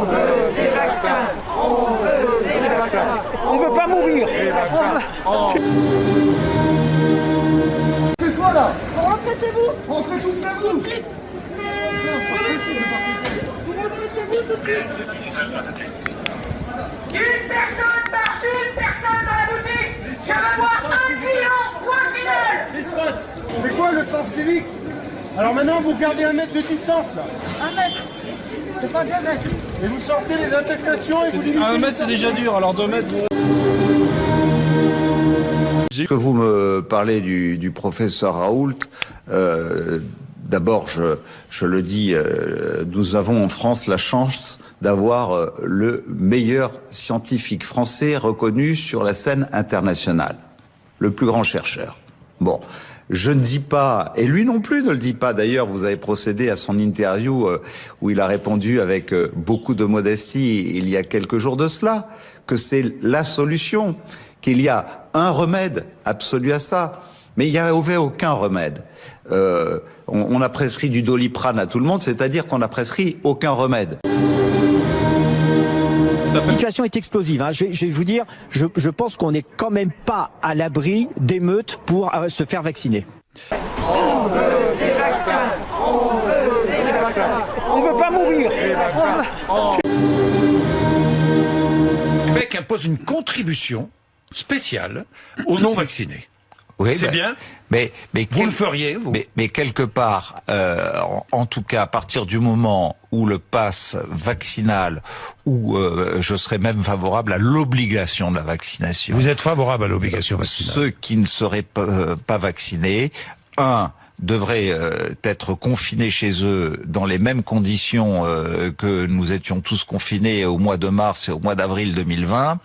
veut des vaccins. On veut des vaccins. On ne veut pas mourir. C'est quoi là? Rentrez chez vous. Rentrez tous chez vous. Vous rentrez chez vous tout de suite. Une personne dans la boutique. Je veux voir un client, point final. C'est quoi le sens civique? Alors maintenant vous gardez 1 mètre de distance là. 1 mètre. C'est pas 2 mètres. Et vous sortez les attestations et vous limitez. 1 mètre c'est déjà dur, alors 2 mètres... Que vous me parlez du professeur Raoult, d'abord, je le dis, nous avons en France la chance d'avoir le meilleur scientifique français reconnu sur la scène internationale, le plus grand chercheur. Bon, je ne dis pas, et lui non plus ne le dit pas, d'ailleurs, vous avez procédé à son interview où il a répondu avec beaucoup de modestie il y a quelques jours de cela, que c'est la solution, qu'il y a un remède absolu à ça. Mais il n'y avait aucun remède. On a prescrit du Doliprane à tout le monde, c'est-à-dire qu'on n'a prescrit aucun remède. La situation est explosive. Hein. Je vais vous dire, je pense qu'on n'est quand même pas à l'abri d'émeutes pour se faire vacciner. On veut des vaccins. On veut des vaccins. On ne veut pas mourir. Québec impose une contribution spéciale aux non-vaccinés. Oui, c'est bien. Mais vous le feriez, vous? Mais quelque part, en tout cas, à partir du moment où le pass vaccinal, où je serais même favorable à l'obligation de la vaccination. Vous êtes favorable à l'obligation vaccinale? Ceux qui ne seraient pas vaccinés, devraient être confinés chez eux dans les mêmes conditions que nous étions tous confinés au mois de mars et au mois d'avril 2020,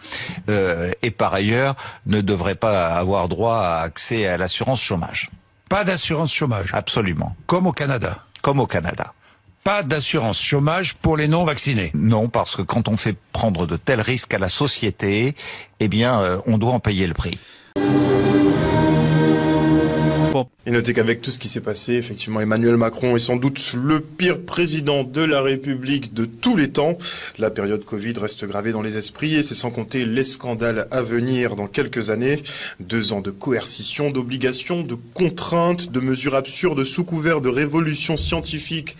et par ailleurs ne devraient pas avoir droit à accès à l'assurance chômage. Pas d'assurance chômage? Absolument. Comme au Canada? Comme au Canada. Pas d'assurance chômage pour les non-vaccinés? Non, parce que quand on fait prendre de tels risques à la société, eh bien, on doit en payer le prix. Et notez qu'avec tout ce qui s'est passé, effectivement, Emmanuel Macron est sans doute le pire président de la République de tous les temps. La période Covid reste gravée dans les esprits et c'est sans compter les scandales à venir dans quelques années. 2 ans de coercition, d'obligations, de contraintes, de mesures absurdes sous couvert de révolution scientifique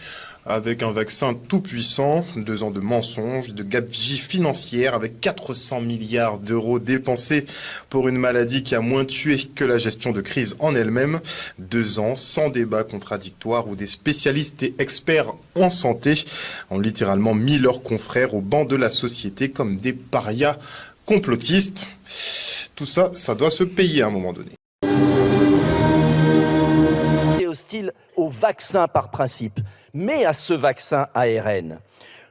avec un vaccin tout puissant, 2 ans de mensonges, de gabegie financière avec 400 milliards d'euros dépensés pour une maladie qui a moins tué que la gestion de crise en elle-même. 2 ans sans débat contradictoire où des spécialistes et experts en santé ont littéralement mis leurs confrères au banc de la société comme des parias complotistes. Tout ça, ça doit se payer à un moment donné. Hostile au vaccin par principe, mais à ce vaccin ARN.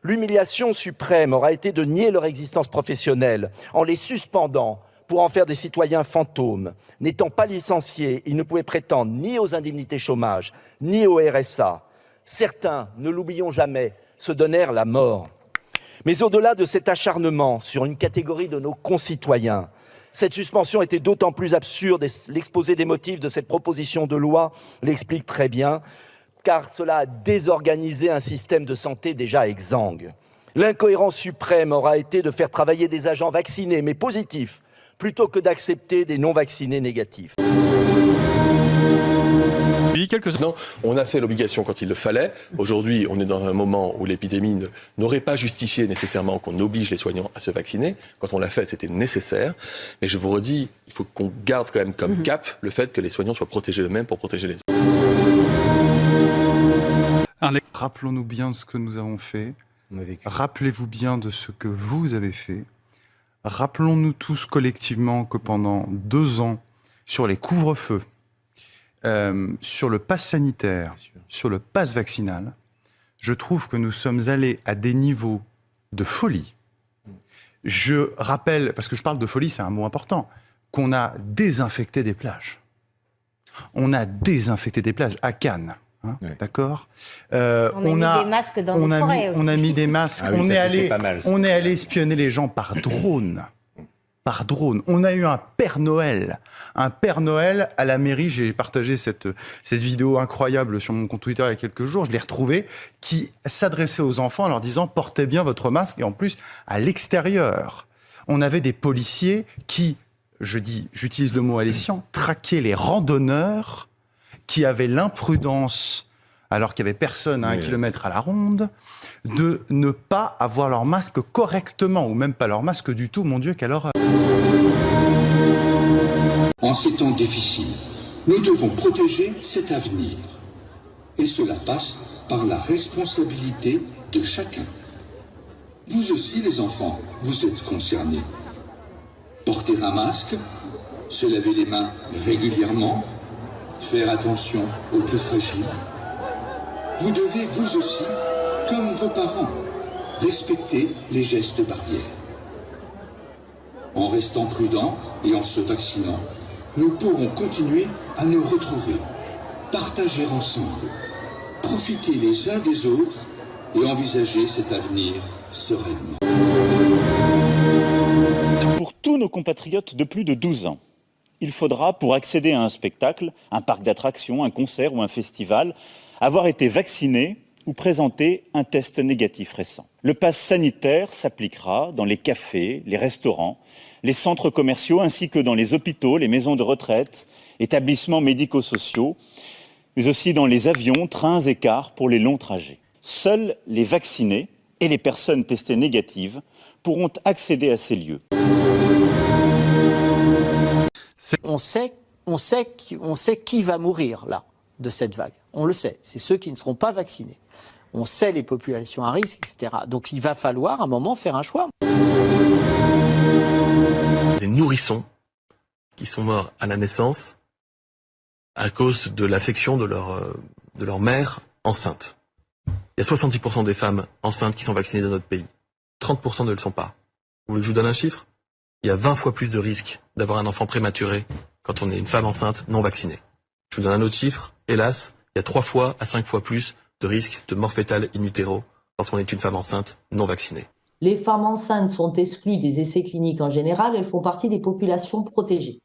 L'humiliation suprême aura été de nier leur existence professionnelle en les suspendant pour en faire des citoyens fantômes. N'étant pas licenciés, ils ne pouvaient prétendre ni aux indemnités chômage, ni au RSA. Certains, ne l'oublions jamais, se donnèrent la mort. Mais au-delà de cet acharnement sur une catégorie de nos concitoyens, cette suspension était d'autant plus absurde et l'exposé des motifs de cette proposition de loi l'explique très bien, car cela a désorganisé un système de santé déjà exsangue. L'incohérence suprême aura été de faire travailler des agents vaccinés mais positifs, plutôt que d'accepter des non-vaccinés négatifs. Non, on a fait l'obligation quand il le fallait. Aujourd'hui, on est dans un moment où l'épidémie n'aurait pas justifié nécessairement qu'on oblige les soignants à se vacciner. Quand on l'a fait, c'était nécessaire. Mais je vous redis, il faut qu'on garde quand même comme cap le fait que les soignants soient protégés eux-mêmes pour protéger les autres. Rappelons-nous bien de ce que nous avons fait. Rappelez-vous bien de ce que vous avez fait. Rappelons-nous tous collectivement que pendant 2 ans, sur les couvre-feux, sur le pass sanitaire, sur le pass vaccinal, je trouve que nous sommes allés à des niveaux de folie. Je rappelle, parce que je parle de folie, c'est un mot important, qu'on a désinfecté des plages. On a désinfecté des plages à Cannes. Hein, oui. D'accord. On a mis des masques dans nos forêts aussi. On a mis des masques. Ah oui, on est allé espionner les gens par drone. par drone. On a eu un Père Noël à la mairie. J'ai partagé cette vidéo incroyable sur mon compte Twitter il y a quelques jours. Je l'ai retrouvée, qui s'adressait aux enfants en leur disant « Portez bien votre masque » et en plus à l'extérieur. On avait des policiers qui, j'utilise le mot alléchant, traquaient les randonneurs qui avaient l'imprudence, alors qu'il n'y avait personne à 1 kilomètre à la ronde, de ne pas avoir leur masque correctement, ou même pas leur masque du tout. Mon Dieu, quelle horreur! En ces temps difficiles, nous devons protéger cet avenir. Et cela passe par la responsabilité de chacun. Vous aussi, les enfants, vous êtes concernés. Porter un masque, se laver les mains régulièrement, faire attention aux plus fragiles. Vous devez, vous aussi, comme vos parents, respecter les gestes barrières. En restant prudents et en se vaccinant, nous pourrons continuer à nous retrouver, partager ensemble, profiter les uns des autres et envisager cet avenir sereinement. Pour tous nos compatriotes de plus de 12 ans, il faudra, pour accéder à un spectacle, un parc d'attractions, un concert ou un festival, avoir été vacciné ou présenter un test négatif récent. Le pass sanitaire s'appliquera dans les cafés, les restaurants, les centres commerciaux ainsi que dans les hôpitaux, les maisons de retraite, établissements médico-sociaux, mais aussi dans les avions, trains et cars pour les longs trajets. Seuls les vaccinés et les personnes testées négatives pourront accéder à ces lieux. On sait qui va mourir là de cette vague. On le sait, c'est ceux qui ne seront pas vaccinés. On sait les populations à risque, etc. Donc il va falloir à un moment faire un choix. Des nourrissons qui sont morts à la naissance à cause de l'affection de leur mère enceinte. Il y a 70% des femmes enceintes qui sont vaccinées dans notre pays. 30% ne le sont pas. Vous voulez que je vous donne un chiffre? Il y a 20 fois plus de risques d'avoir un enfant prématuré quand on est une femme enceinte non vaccinée. Je vous donne un autre chiffre. Hélas, il y a 3 fois à 5 fois plus de risques de mort fétale in utero lorsqu'on est une femme enceinte non vaccinée. Les femmes enceintes sont exclues des essais cliniques en général, elles font partie des populations protégées.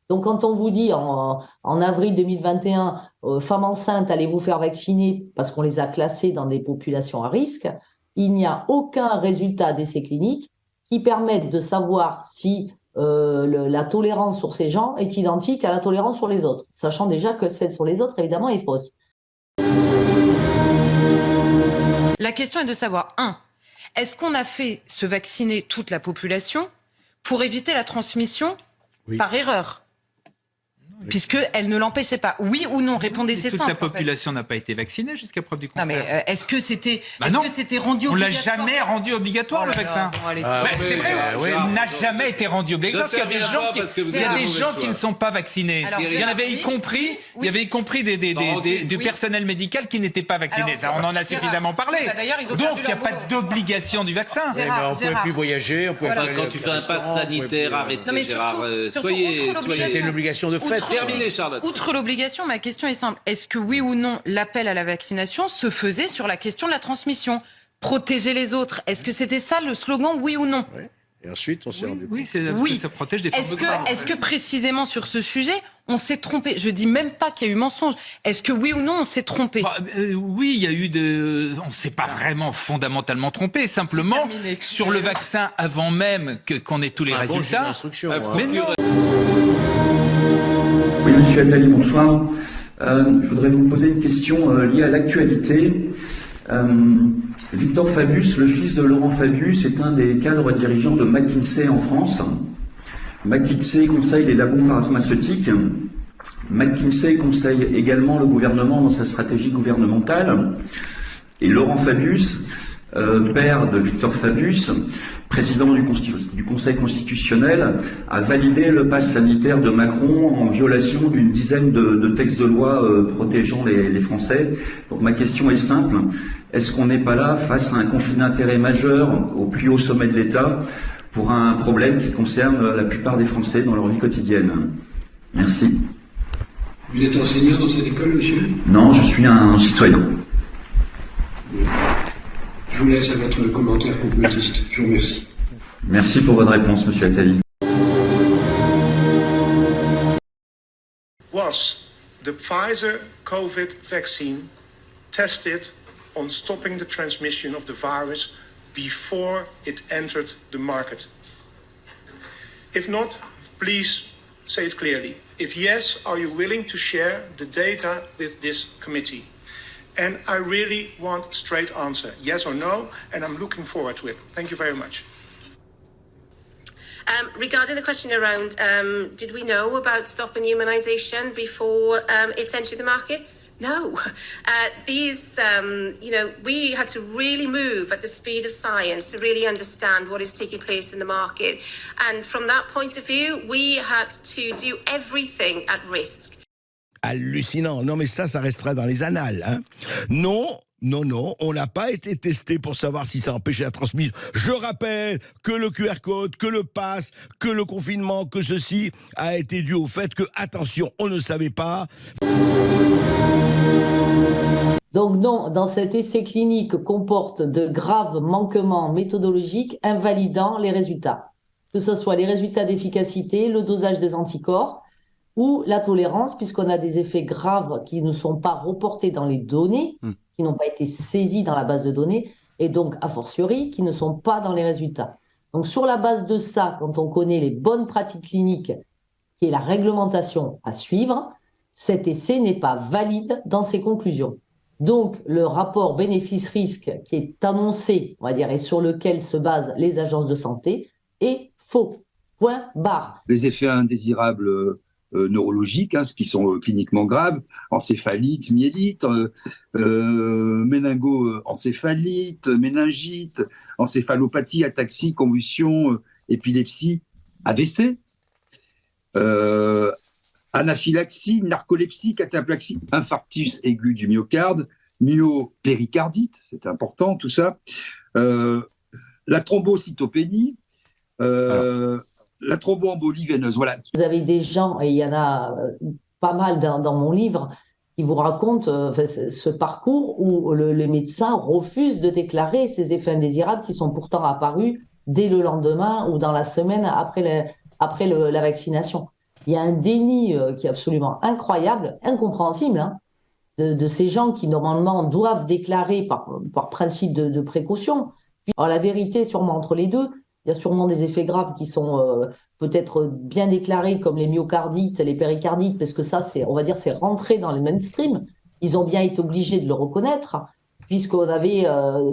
Donc quand on vous dit en avril 2021, femmes enceintes, allez vous faire vacciner parce qu'on les a classées dans des populations à risque, il n'y a aucun résultat d'essai clinique qui permette de savoir si la tolérance sur ces gens est identique à la tolérance sur les autres, sachant déjà que celle sur les autres, évidemment, est fausse. La question est de savoir, 1, est-ce qu'on a fait se vacciner toute la population pour éviter la transmission par erreur ? Puisqu'elle ne l'empêchait pas. Oui ou non? Répondez, c'est simple. Toute la population n'a pas été vaccinée jusqu'à preuve du contraire. Non, mais est-ce que c'était rendu obligatoire? On l'a jamais rendu obligatoire, le vaccin. C'est vrai, il n'a jamais été rendu obligatoire parce qu'il y a des gens qui ne sont pas vaccinés. Il y en avait y compris, du personnel médical qui n'était pas vacciné. Ça, on en a suffisamment parlé. Donc, il n'y a pas d'obligation du vaccin. On ne pouvait plus voyager, on pouvait pas. Quand tu fais un pass sanitaire, arrêtez, Gérard. Soyez, c'est une obligation de fait. Terminé, Charlotte. Outre l'obligation, ma question est simple. Est-ce que oui ou non, l'appel à la vaccination se faisait sur la question de la transmission? Protéger les autres. Est-ce que c'était ça le slogan, oui ou non? Oui. Et ensuite, on s'est rendu compte. Oui, c'est parce que ça protège des formes de grave. Est-ce que précisément sur ce sujet, on s'est trompé? Je dis même pas qu'il y a eu mensonge. Est-ce que oui ou non, on s'est trompé? Oui, il y a eu on ne s'est pas vraiment fondamentalement trompé. Simplement, sur le vaccin, avant même qu'on ait tous les résultats. Mais non. Oui, monsieur Attali, bonsoir. Je voudrais vous poser une question liée à l'actualité. Victor Fabius, le fils de Laurent Fabius, est un des cadres dirigeants de McKinsey en France. McKinsey conseille les labos pharmaceutiques. McKinsey conseille également le gouvernement dans sa stratégie gouvernementale. Et Laurent Fabius, père de Victor Fabius, président du Conseil constitutionnel, a validé le pass sanitaire de Macron en violation d'une dizaine de textes de loi protégeant les Français. Donc ma question est simple. Est-ce qu'on n'est pas là face à un conflit d'intérêts majeur au plus haut sommet de l'État pour un problème qui concerne la plupart des Français dans leur vie quotidienne? Merci. Vous êtes enseignant dans cette école, monsieur? Non, je suis un citoyen. Je vous laisse à votre commentaire complotiste. Je vous remercie. Merci pour votre réponse, monsieur Attali. Was the Pfizer COVID vaccine tested on stopping the transmission of the virus before it entered the market? If not, please say it clearly. If yes, are you willing to share the data with this committee? And I really want a straight answer, yes or no, and I'm looking forward to it. Thank you very much. Regarding the question around, did we know about stopping immunisation before it entered the market? No. We had to really move at the speed of science to really understand what is taking place in the market. And from that point of view, we had to do everything at risk. Hallucinant. Non, mais ça restera dans les annales. Hein. Non, on n'a pas été testé pour savoir si ça empêchait la transmission. Je rappelle que le QR code, que le pass, que le confinement, que ceci a été dû au fait que, attention, on ne savait pas. Donc non, dans cet essai clinique comporte de graves manquements méthodologiques invalidant les résultats. Que ce soit les résultats d'efficacité, le dosage des anticorps ou la tolérance, puisqu'on a des effets graves qui ne sont pas reportés dans les données, qui n'ont pas été saisis dans la base de données, et donc, a fortiori, qui ne sont pas dans les résultats. Donc sur la base de ça, quand on connaît les bonnes pratiques cliniques, qui est la réglementation à suivre, cet essai n'est pas valide dans ses conclusions. Donc, le rapport bénéfice-risque qui est annoncé, on va dire, et sur lequel se basent les agences de santé, est faux. Point barre. Les effets indésirables neurologiques, ce qui sont cliniquement graves, encéphalite, myélite, méningo-encéphalite, méningite, encéphalopathie, ataxie, convulsion, épilepsie, AVC, anaphylaxie, narcolepsie, cataplexie, infarctus aigu du myocarde, myopéricardite, c'est important tout ça, la thrombocytopénie, la thromboembolie veineuse. Voilà. Vous avez des gens, et il y en a pas mal dans mon livre, qui vous racontent ce parcours où les médecins refusent de déclarer ces effets indésirables qui sont pourtant apparus dès le lendemain ou dans la semaine après la vaccination. Il y a un déni qui est absolument incroyable, incompréhensible, de ces gens qui normalement doivent déclarer par principe de précaution. Alors la vérité, sûrement entre les deux, il y a sûrement des effets graves qui sont peut-être bien déclarés comme les myocardites, les péricardites, parce que ça, on va dire, c'est rentré dans le mainstream. Ils ont bien été obligés de le reconnaître, puisqu'on avait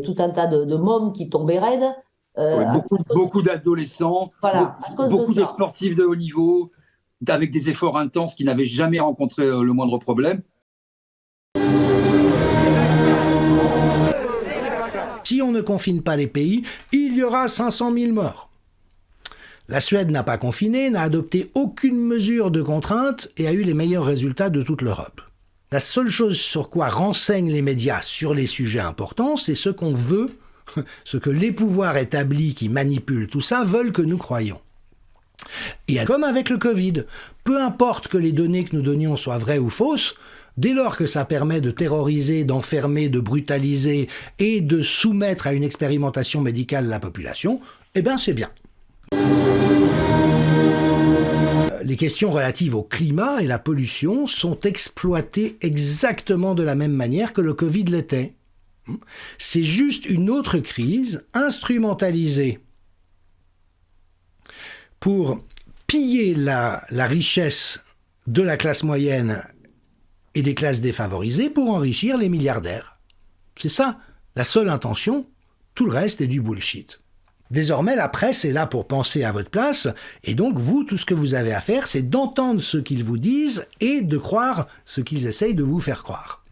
tout un tas de mômes qui tombaient raides. Beaucoup d'adolescents, voilà, beaucoup de sportifs de haut niveau, avec des efforts intenses qui n'avaient jamais rencontré le moindre problème. Si on ne confine pas les pays, il y aura 500 000 morts. La Suède n'a pas confiné, n'a adopté aucune mesure de contrainte et a eu les meilleurs résultats de toute l'Europe. La seule chose sur quoi renseignent les médias sur les sujets importants, c'est ce qu'on veut, ce que les pouvoirs établis qui manipulent tout ça veulent que nous croyions. Et comme avec le Covid, peu importe que les données que nous donnions soient vraies ou fausses, dès lors que ça permet de terroriser, d'enfermer, de brutaliser et de soumettre à une expérimentation médicale la population, eh bien c'est bien. Les questions relatives au climat et la pollution sont exploitées exactement de la même manière que le Covid l'était. C'est juste une autre crise instrumentalisée pour piller la richesse de la classe moyenne et des classes défavorisées pour enrichir les milliardaires. C'est ça, la seule intention, tout le reste est du bullshit. Désormais, la presse est là pour penser à votre place, et donc vous, tout ce que vous avez à faire, c'est d'entendre ce qu'ils vous disent et de croire ce qu'ils essayent de vous faire croire.